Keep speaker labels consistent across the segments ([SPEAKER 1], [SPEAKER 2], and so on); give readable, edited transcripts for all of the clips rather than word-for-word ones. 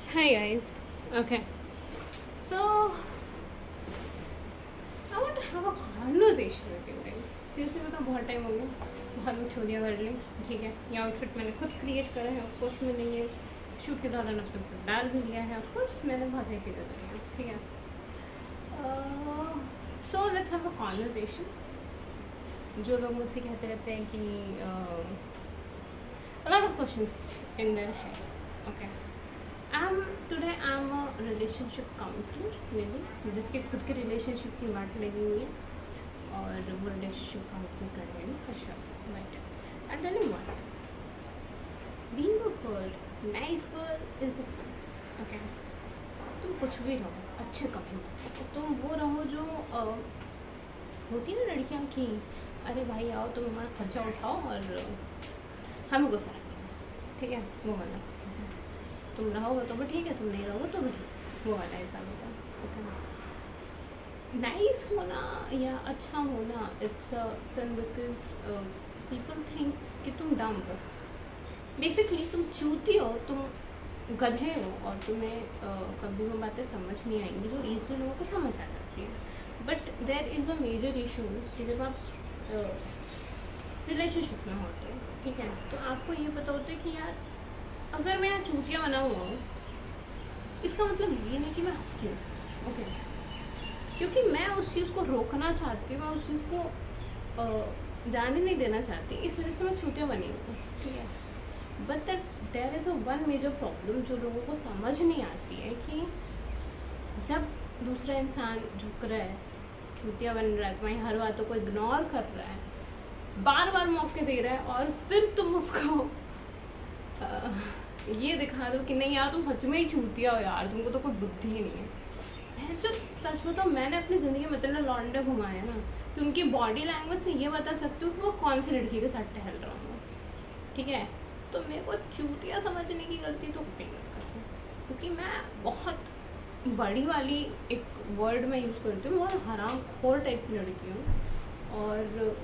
[SPEAKER 1] Hi guys. Okay. So I want to have a conversation with you guys. Seriously बता बहुत time हो गया, बहुत मैं चोरियाँ कर ली. ठीक है, ये आउटफिट मैंने खुद क्रिएट करा है. ऑफ कोर्स मैंने ये शूट के दौरान अपने ऊपर डाल भी लिया है. ऑफ कोर्स मैंने बहुत सारी चीज़ें करी हैं. ठीक है. So let's have a conversation. जो लोग मुझसे कहते रहते हैं कि a lot of questions in their heads. Okay. I'm a relationship counselor maybe, जिसके खुद के relationship की बात लगी हुई है और वो relationship counseling कर रहे हैं for sure. But I'll tell you what, being a girl, nice girl is the sun. Okay. तुम कुछ भी रहो, अच्छे कपड़े में तुम वो रहो जो होती है ना लड़कियाँ की, अरे भाई आओ तुम हमारा खर्चा उठाओ और हमें कोई फर्क नहीं. ठीक है, वो वाला तुम रहोगे तो भी ठीक है, तुम नहीं रहोगे तो भी वो वाला हिसाब होगा. नाइस होना या अच्छा होना it's a sin because people think कि तुम डम हो. बेसिकली तुम चूती हो, तुम गधे हो और तुम्हें कभी वो बातें समझ नहीं आएंगी जो ईजली लोगों को समझ आ जाती है. But there is a major issue कि जब आप रिलेशनशिप में होते हो, ठीक है, तो आपको ये पता होता है कि यार अगर मैं यहाँ चूतिया बना हुआ हूँ इसका मतलब ये नहीं कि मैं हूँ. ओके, क्योंकि मैं उस चीज़ को रोकना चाहती हूँ, मैं उस चीज़ को जाने नहीं देना चाहती, इस वजह से मैं चूतिया बनी हूँ. ठीक है. But that there is a one major problem जो लोगों को समझ नहीं आती है कि जब दूसरा इंसान झुक रहा है, चूतिया बन रहा है, तुम्हारी हर बातों को इग्नोर कर रहा है, बार बार मौके दे रहा है और फिर तुम उसको ये दिखा दो कि नहीं यार तुम सच में ही छूतिया हो यार, तुमको तो कोई बुद्धि ही नहीं है. मैं जो सच बताऊँ, मैंने अपनी ज़िंदगी में इतने लौंडे घुमाए ना कि उनकी बॉडी लैंग्वेज से ये बता सकती हूँ कि वो कौन सी लड़की के साथ टहल रहा हूँ. ठीक है, तो मेरे को चूतिया समझने की गलती तो कोई मत करती, क्योंकि मैं बहुत बड़ी वाली एक वर्ड में यूज़ करती हूँ, बहुत हराम खोर टाइप की लड़की हूँ. और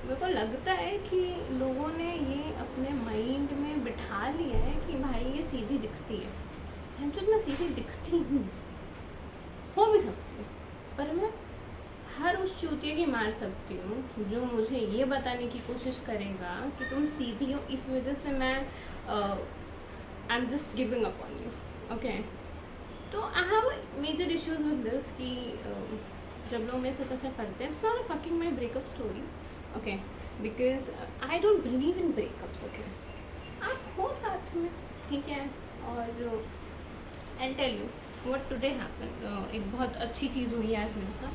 [SPEAKER 1] मेरे को लगता है कि लोगों ने ये अपने माइंड में बिठा लिया है कि भाई ये सीधी दिखती है. सच मैं सीधी दिखती हूँ, हो भी सकती हूँ, पर मैं हर उस चूतिया की मार सकती हूँ जो मुझे ये बताने की कोशिश करेगा कि तुम सीधी हो, इस वजह से मैं I am just giving up on you. Okay, तो I have major issues with this कि जब लोग मेरे साथ ऐसा करते हैं. It's not a fucking my breakup story. Okay, because I don't believe in breakups. Okay, आप हो साथ में, ठीक है, और I tell you what today happen. एक बहुत अच्छी चीज़ हुई है आज मेरे साथ.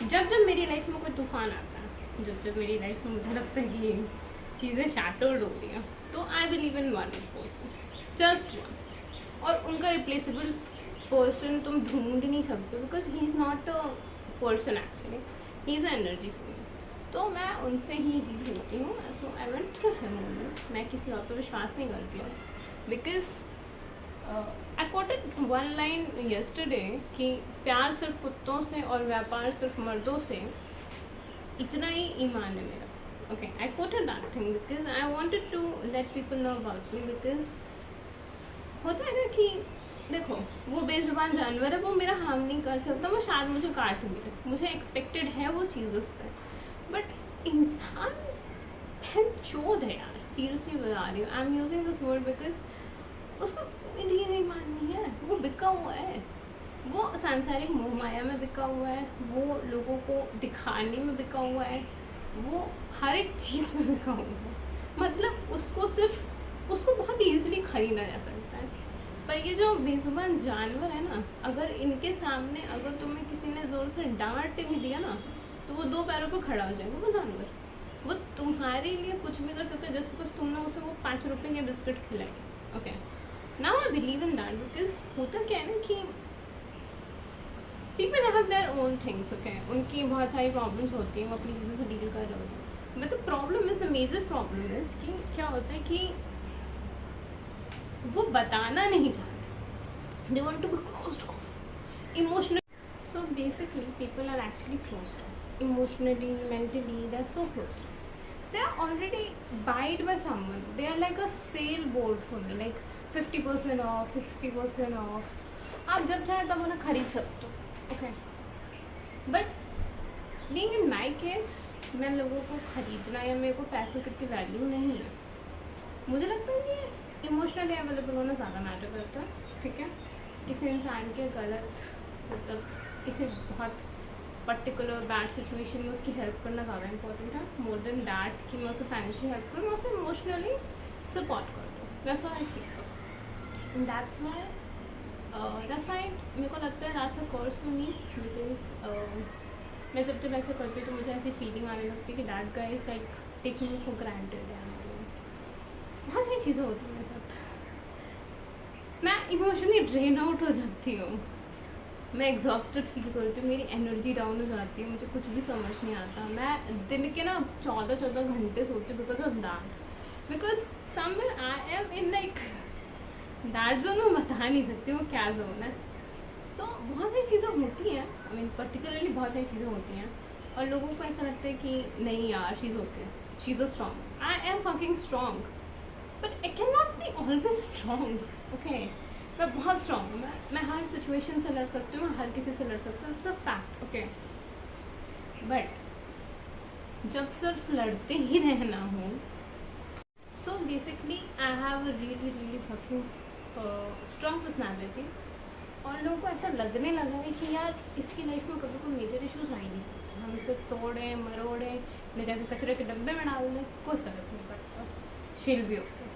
[SPEAKER 1] जब जब मेरी लाइफ में कोई तूफान आता है, जब जब मेरी लाइफ में मुझे लगता है कि चीज़ें शैटर्ड हो रही हैं, तो I believe in one person, just one. और उनका रिप्लेसेबल पर्सन तुम ढूंढ नहीं सकते, because he is not a person actually, he is energy for me. तो मैं उनसे ही डील होती हूँ. So I went through him only. मैं किसी और पर विश्वास नहीं करती हूँ, because I quoted one line yesterday कि प्यार सिर्फ कुत्तों से और व्यापार सिर्फ मर्दों से, इतना ही ईमान है मेरा. Okay, I quoted that thing because I wanted to let people know about me. Because होता है ना कि देखो वो बेजुबान जानवर है, वो मेरा हार्म नहीं कर सकता, वो शायद मुझे काट भी दे, मुझे एक्सपेक्टेड है वो चीज़ उससे. बट इंसान चोद है यार, सीरियसली बता रही हूँ. I am using this word because उसका कोई दीन नहीं माननी है, वो बिका हुआ है, वो सांसारिक मोह माया में बिका हुआ है, वो लोगों को दिखाने में बिका हुआ है, वो हर एक चीज़ में बिका हुआ है. मतलब उसको बहुत ईजिली खरीदा जा सकता है. पर ये जो बेजुबान जानवर है ना, अगर इनके सामने अगर तुम्हें किसी ने ज़ोर से डांट भी दिया ना, तो वो दो पैरों पर खड़ा हो जाएगा. वो जानवर वो तुम्हारे लिए कुछ भी कर सकता है जस्ट बिकॉज तुमने उसे वो 5 रुपये के बिस्किट खिलाए. Okay, now I believe in that because होता क्या है ना कि people have their own things. Okay, उनकी बहुत सारी प्रॉब्लम्स होती हैं, वो अपनी चीज़ों से डील कर रहे होते हैं. But the problem is, the major problem is कि क्या होता है कि वो बताना नहीं चाहते. They want to be closed off emotional. So basically people are actually closed off emotionally, mentally. They are so closed. They are already buyed by someone. They are like a sale board for me, like 50% off, 60% off. आप जब चाहें तब उन्हें खरीद सकते हो, okay. But being in my case, मैं लोगों को खरीदना या मेरे को पैसों की इतनी वैल्यू नहीं है। मुझे लगता है कि इमोशनली अवेलेबल होना ज़्यादा मैटर करता है, ठीक है। किसी इंसान के गलत मतलब किसी बहुत पर्टिकुलर बैड सिचुएशन में उसकी हेल्प करना ज़्यादा इंपॉर्टेंट है, मोर देन दैट कि मैं उसे फाइनेंशियली हेल्प करूँ, मैं उसे इमोशनली सपोर्ट कर दूँ। That's why I feel, that's why मेरे को लगता है that's a course for me, because मैं जब ऐसा करती हूँ तो मुझे ऐसी फीलिंग आने लगती है कि that guy is like taking me for granted. बहुत सारी चीज़ें होती हैं मेरे साथ, मैं इमोशनली ड्रेन आउट हो जाती हूँ, मैं एग्जॉस्टेड फील करती हूँ, मेरी एनर्जी डाउन हो जाती है, मुझे कुछ भी समझ नहीं आता। मैं दिन के ना 14 घंटे सोती हूँ because of that, because somewhere I am in like that zone. मैं बता नहीं सकती वो क्या जोन है। सो बहुत सारी चीज़ें होती हैं, आई मीन पर्टिकुलरली बहुत सारी चीज़ें होती हैं और लोगों को ऐसा लगता है कि नहीं यार she is okay, she is strong. I am fucking strong, but I can not be always strong, okay. मैं बहुत स्ट्रॉन्ग हूँ, मैं हर सिचुएशन से लड़ सकती हूँ, मैं हर किसी से लड़ सकती हूँ, it's a fact, okay. But जब सिर्फ लड़ते ही रहना हो, so basically I have a really fucking strong personality, और लोगों को ऐसा लगने लगा है कि यार इसकी लाइफ में कभी कोई मेजर इश्यूज आ ही नहीं सकते, हम इसे तोड़ें मरोड़ें न जाके कचरे के डब्बे में डाल दें, कोई फर्क नहीं पड़ता, she'll be okay.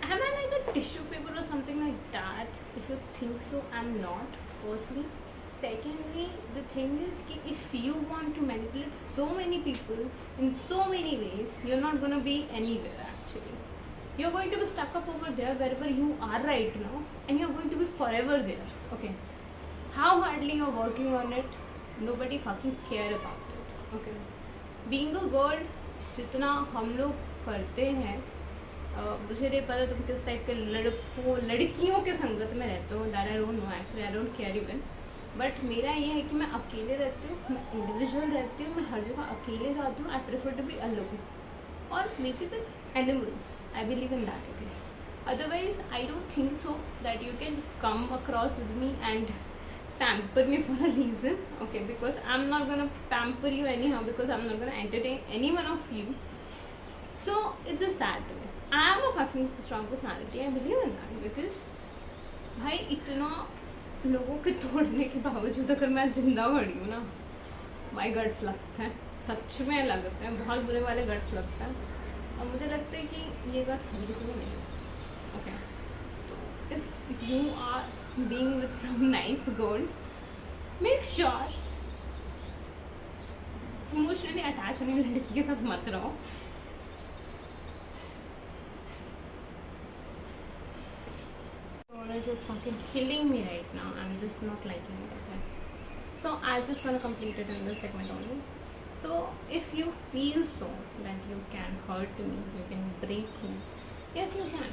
[SPEAKER 1] Am I like a tissue paper or something like that? If you think so, I'm not, firstly. Secondly, the thing is कि if you want to manipulate so many people in so many ways, you're not going to be anywhere actually. You're going to be stuck up over there wherever you are right now, and you're going to be forever there, okay. How hardly you're working on it, nobody fucking care about it, okay. Being a girl, जितना हम लोग करते हैं, मुझे नहीं पता तुम किस टाइप के लड़कियों के संगत में रहते हो, that I don't know actually, I don't care even. But मेरा ये है कि मैं अकेले रहती हूँ, मैं इंडिविजुअल रहती हूँ, मैं हर जगह अकेले जाती हूँ, I prefer to be alone, और maybe with animals, I believe in that, okay. Otherwise I don't think so that you can come across with me and pamper me for a reason, okay, because I'm not gonna pamper you anyhow, because I'm not gonna entertain any one of you, so it's just that way. I am a fucking strong personality, I believe in that, because भाई इतना लोगों के तोड़ने के बावजूद अगर मैं जिंदा खड़ी हूँ ना, माई गट्स लगते हैं, सच में लगते हैं, बहुत बुरे वाले गट्स लगते हैं, और मुझे लगता है कि ये गट्स हर किसी को नहीं है, ओके। तो if you are being with some nice girl, make sure emotionally attached होने वाली लड़की के साथ मत रहो। It's just fucking killing me right now. I'm just not liking it, okay. So I just want to complete it in this segment only. So if you feel so that you can hurt me, you can break me, yes you can,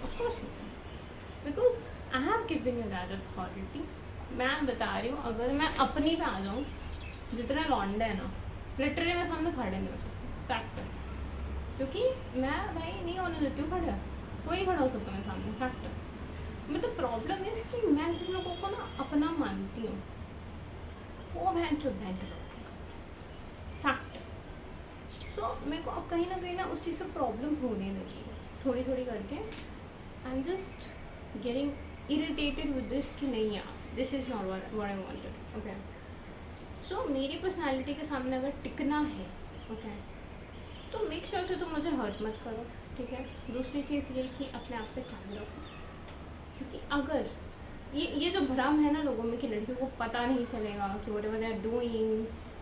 [SPEAKER 1] of course you can, because I have given you that authority. मैं बता रही हूँ, अगर मैं अपनी पे आ जाऊँ, जितने लौंडे हैं ना लिटरली मैं सामने खड़े नहीं हो सकती, फैक्ट है, क्योंकि मैं भाई नहीं होने देती हूँ खड़ा, कोई नहीं खड़ा हो सकता मेरे सामने, फैक्ट है। मतलब प्रॉब्लम है कि मैं जिन लोगों को ना अपना मानती हूँ वो बहन चुप बहन के लोग, फैक्ट है। सो मेरे को अब कहीं ना उस चीज़ से प्रॉब्लम होने लगी है, थोड़ी थोड़ी करके। आई am just getting irritated with this कि नहीं यार, this is not what I wanted, okay. So मेरी पर्सनालिटी के सामने अगर टिकना है, okay, तो मेक श्योर कि तुम मुझे हर्ट मत करो, ठीक है। दूसरी चीज़ ये कि अपने आप पे ख्याल रखो, क्योंकि अगर ये जो भ्रम है ना लोगों में कि लड़कियों को पता नहीं चलेगा कि whatever they are doing,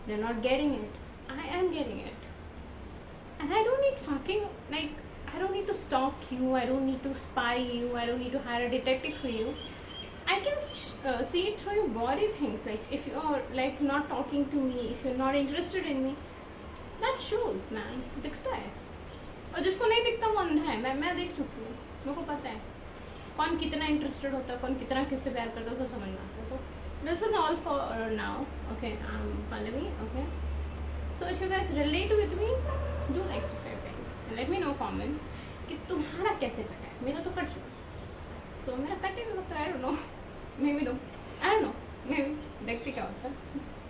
[SPEAKER 1] they are not getting it, I am getting it, and I don't need fucking like, I don't need to stalk you, I don't need to spy you, I don't need to hire a detective for you. I can see it through your body things, like if you're like not talking to me, if you're not interested in me, that shows man, दिखता है। और जिसको नहीं दिखता वो अंधा है, मैं देख चुकी हूँ, मेरे को पता है कौन कितना इंटरेस्टेड होता है, कौन कितना किससे प्यार करता है, सब समझ में आता है। तो this is all for now, okay. Pallavi, okay. So if you guys relate with me, do like subscribe guys, and let me know comments कि तुम्हारा कैसे कटा है, मेरा तो कट चुका, सो मेरा कटेगा तो आई डोंट नो, मैं भी दो, आई डोंट नो, मैं भी देखते क्या होता है।